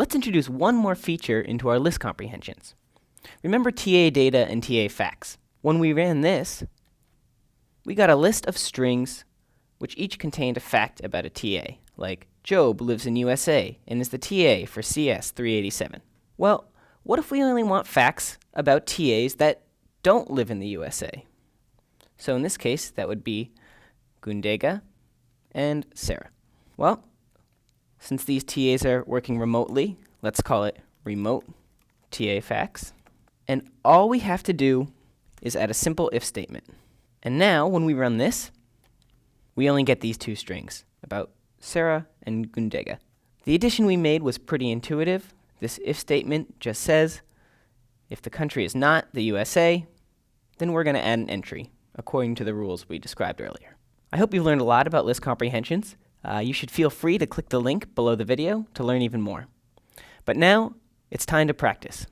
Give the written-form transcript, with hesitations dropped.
Let's introduce one more feature into our list comprehensions. Remember TA data and TA facts. When we ran this, we got a list of strings which each contained a fact about a TA, like Job lives in USA and is the TA for CS 387. Well, what if we only want facts about TAs that don't live in the USA? So in this case, that would be Gundega and Sarah. Well, since these TAs are working remotely, let's call it remote TA facts. And all we have to do is add a simple if statement. And now, when we run this, we only get these two strings about Sarah and Gundega. The addition we made was pretty intuitive. This if statement just says, if the country is not the USA, then we're going to add an entry according to the rules we described earlier. I hope you've learned a lot about list comprehensions. You should feel free to click the link below the video to learn even more. But now, it's time to practice.